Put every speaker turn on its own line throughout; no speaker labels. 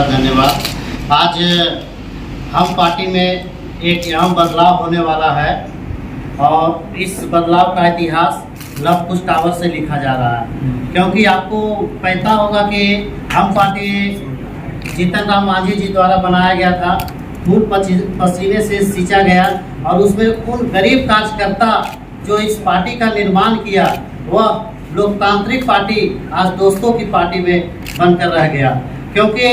नमस्कार, धन्यवाद। आज हम पार्टी में एक अहम बदलाव होने वाला है और इस बदलाव का इतिहास लव कुश टावर से लिखा जा रहा है, क्योंकि आपको पता होगा कि हम पार्टी जीतन राम मांझी जी द्वारा बनाया गया था, खून पसीने से सींचा गया और उसमें उन गरीब कार्यकर्ता जो इस पार्टी का निर्माण किया वह लोकतांत्रिक पार्टी आज दोस्तों की पार्टी में बनकर रह गया। क्योंकि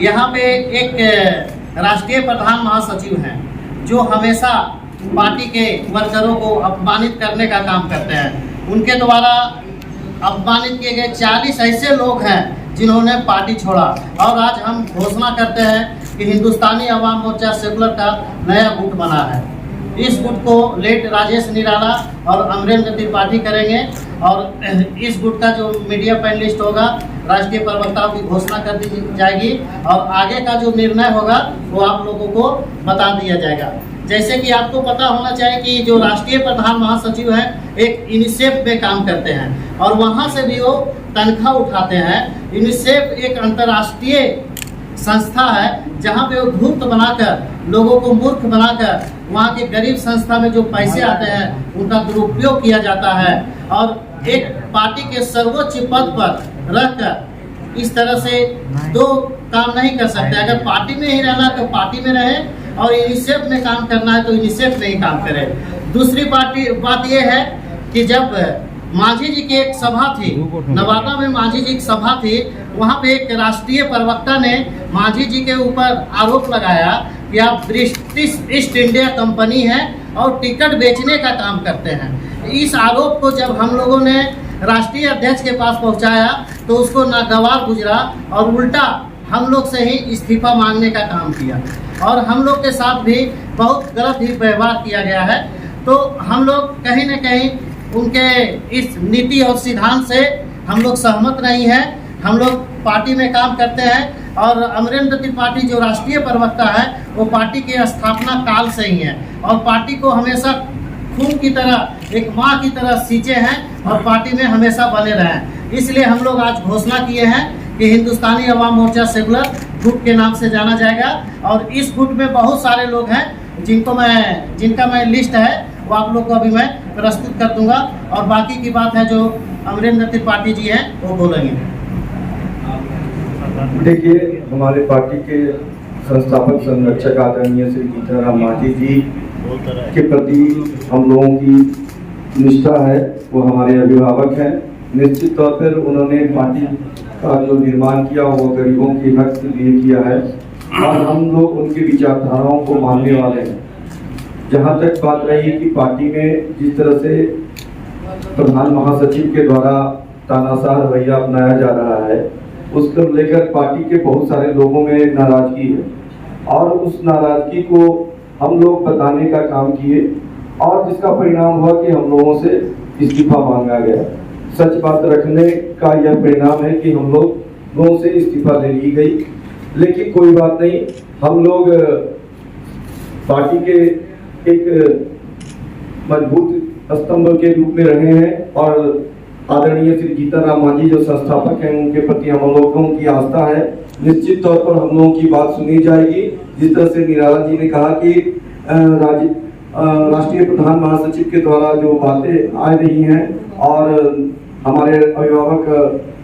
यहाँ पे एक राष्ट्रीय प्रधान महासचिव हैं जो हमेशा पार्टी के वर्करों को अपमानित करने का काम करते हैं। उनके द्वारा अपमानित किए गए 40 ऐसे लोग हैं जिन्होंने पार्टी छोड़ा और आज हम घोषणा करते हैं कि हिंदुस्तानी अवाम मोर्चा सेकुलर का नया गुट बना है। इस गुट को लेट राजेश निराला और अमरेंद्र त्रिपाठी करेंगे और इस गुट का जो मीडिया पैनलिस्ट होगा राष्ट्रीय प्रवक्ताओं की घोषणा कर दी जाएगी और आगे का जो निर्णय होगा वो आप लोगों को बता दिया जाएगा। जैसे कि आपको पता होना चाहिए कि जो राष्ट्रीय प्रधान महासचिव हैं एक यूनिसेफ में काम करते हैं और वहाँ से भी वो तनख्वाह उठाते हैं। यूनिसेफ एक अंतर्राष्ट्रीय संस्था है जहाँ पे वो धूर्त बनाकर लोगों को मूर्ख बनाकर वहाँ के गरीब संस्था में जो पैसे आते हैं उनका दुरुपयोग किया जाता है और एक पार्टी के सर्वोच्च पद पर रहकर इस तरह से दो काम नहीं कर सकते। अगर पार्टी में ही रहना तो पार्टी में रहे और यूनिसेफ में काम करना है तो यूनिसेफ में ही काम करे। दूसरी बात यह है कि जब मांझी जी की एक सभा थी, नवादा में मांझी जी की सभा थी, वहाँ पे एक राष्ट्रीय प्रवक्ता ने मांझी जी के ऊपर आरोप लगाया कि आप ब्रिटिश ईस्ट इंडिया कंपनी है और टिकट बेचने का काम करते हैं। इस आरोप को जब हम लोगों ने राष्ट्रीय अध्यक्ष के पास पहुँचाया तो उसको नागवार गुजरा और उल्टा हम लोग से ही इस्तीफा मांगने का काम किया और हम लोग के साथ भी बहुत गलत ही व्यवहार किया गया है। तो हम लोग कहीं न कहीं उनके इस नीति और सिद्धांत से हम लोग सहमत नहीं हैं। हम लोग पार्टी में काम करते हैं और अमरेंद्र त्रिपाठी जो राष्ट्रीय प्रवक्ता है वो पार्टी के स्थापना काल से ही है और पार्टी को हमेशा खून की तरह एक माँ की तरह सींचे हैं और पार्टी में हमेशा बने रहें। इसलिए हम लोग आज घोषणा किए हैं कि हिंदुस्तानी अवाम मोर्चा सेकुलर गुट के नाम से जाना जाएगा और इस गुट में बहुत सारे लोग हैं जिनका मैं लिस्ट है वो आप लोग को अभी मैं प्रस्तुत कर दूंगा और बाकी की बात है जो अमरेंद्र त्रिपाठी जी हैं वो बोलेंगे।
देखिए, हमारे पार्टी के संस्थापक संरक्षक आदरणीय श्री जीतन राम मांझी जी के प्रति हम लोगों की निष्ठा है, वो हमारे अभिभावक हैं। निश्चित तौर पर उन्होंने पार्टी का जो निर्माण किया वो गरीबों के हक के लिए किया है और हम लोग उनकी विचारधाराओं को मानने वाले हैं। जहाँ तक बात रही कि पार्टी में जिस तरह से प्रधान महासचिव के द्वारा तानाशाह रवैया अपनाया जा रहा है उसको लेकर पार्टी के बहुत सारे लोगों में नाराजगी है और उस नाराजगी को हम लोग बताने का काम किए और जिसका परिणाम हुआ कि हम लोगों से इस्तीफा मांगा गया। सच बात रखने का यह परिणाम है कि हम लोगों से इस्तीफा ले ली गई, लेकिन कोई बात नहीं, हम लोग पार्टी के एक मजबूत स्तंभ के रूप में रहे हैं और आदरणीय श्री जीतन राम मांझी जो संस्थापक हैं उनके प्रति हम लोगों की आस्था है। निश्चित तौर पर हम लोगों की बात सुनी जाएगी। जिस तरह से निराला जी ने कहा कि राष्ट्रीय प्रधान महासचिव के द्वारा जो बातें आ रही हैं और हमारे अभिभावक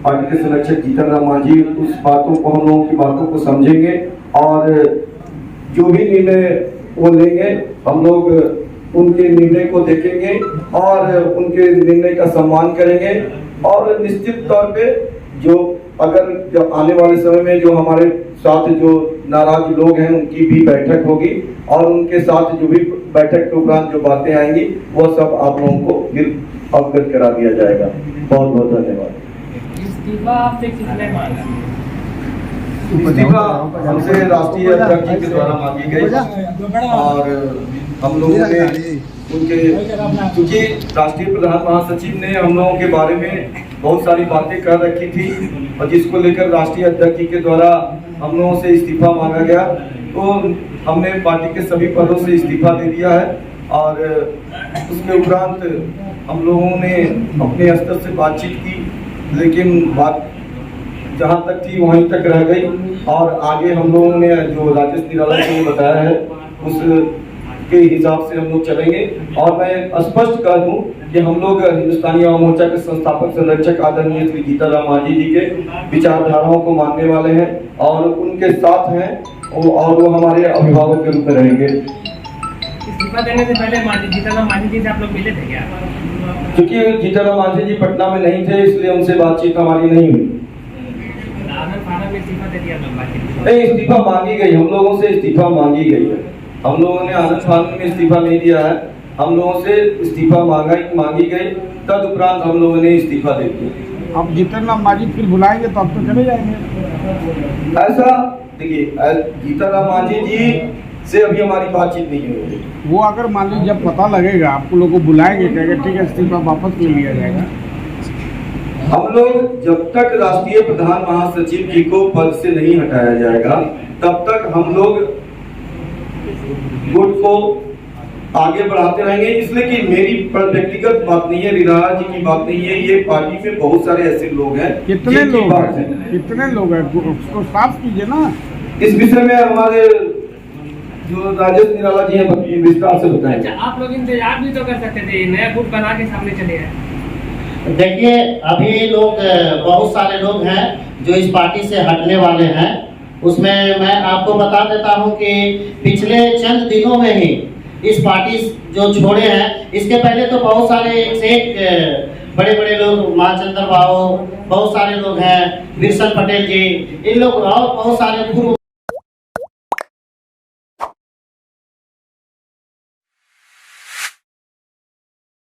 पार्टी के संरक्षक जीतन राम मांझी उस बातों को हम लोगों की बातों को समझेंगे और जो भी निर्णय वो लेंगे हम लोग उनके निर्णय को देखेंगे और उनके निर्णय का सम्मान करेंगे और निश्चित तौर पे जो आने वाले समय में जो हमारे साथ जो नाराज लोग हैं उनकी भी बैठक होगी और उनके साथ जो भी बैठक के उपरांत जो बातें आएंगी वो सब आप लोगों को फिर अवगत करा दिया जाएगा। बहुत बहुत धन्यवाद।
इस्तीफा आपसे किसने मांगा?
इस्तीफा हमसे राष्ट्रीय अध्यक्ष जी के द्वारा मांगी गई और हम लोगों ने उनके क्योंकि राष्ट्रीय प्रधान महासचिव ने हम लोगों के बारे में बहुत सारी बातें कर रखी थी और जिसको लेकर राष्ट्रीय अध्यक्ष जी के द्वारा हम लोगों से इस्तीफा मांगा गया तो हमने पार्टी के सभी पदों से इस्तीफा दे दिया है और उसके उपरांत हम लोगों ने अपने स्तर से बातचीत की, लेकिन बात जहाँ तक थी वहीं तक रह गई और आगे हम लोगों ने जो राजेश निराला जी ने बताया है उस के हिसाब से हम लोग चलेंगे। और मैं स्पष्ट कर दूं कि हम लोग हिंदुस्तानी आवाम मोर्चा के संस्थापक संरक्षक आदरणीय श्री जीतनराम मांझी जी के विचारधाराओं को मानने वाले हैं और उनके साथ हैं और वो हमारे अभिभावक के रूप में रहेंगे।
इस्तीफा देने से पहले जीतनराम मांझी जी से आप लोग मिले थे क्या?
क्योंकि जीतनराम मांझी जी पटना में नहीं थे इसलिए उनसे बातचीत हमारी नहीं हुई।
इस्तीफा दे दिया
नहीं, इस्तीफा मांगी गई, हम लोगों से इस्तीफा मांगी गई है। हम लोगों ने आनंद फानन में इस्तीफा नहीं दिया है, हम लोगों से इस्तीफा मांगी गई, तदुपरांत हम लोगों ने इस्तीफा दे दिया।
अब जीतनराम मांझी फिर बुलाएंगे तो अब तो चले जाएंगे।
ऐसा देखिए, जीतनराम मांझी जी से अभी हमारी बातचीत नहीं हुई।
वो अगर मान लीजिए जब पता लगेगा आपको लोगों को बुलाएंगे, कहेंगे ठीक है इस्तीफा वापस ले लिया जाएगा।
हम लोग जब तक राष्ट्रीय प्रधान महासचिव जी को पद से नहीं हटाया जाएगा तब तक हम लोग गुट को आगे बढ़ाते रहेंगे। इसलिए कि मेरी व्यक्तिगत बात नहीं है, रिराला जी की बात नहीं है, ये पार्टी में बहुत सारे ऐसे लोग हैं।
कितने लोग हैं उसको साफ कीजिए ना।
इस विषय में हमारे जो राजेश निराला जी हैं विस्तार से बताएंगे।
आप लोग इंतजार भी तो कर सकते थे, नया गुट बना के सामने चले आए।
देखिए, अभी लोग बहुत सारे लोग हैं जो इस पार्टी से हटने वाले हैं। उसमें मैं आपको बता देता हूं कि पिछले चंद दिनों में ही इस पार्टी जो छोड़े हैं, इसके पहले तो बहुत सारे एक बड़े बड़े लोग, महाचंद्र बाबू, बहुत सारे लोग हैं, बिरसन पटेल जी, इन लोग और बहुत सारे पूर्व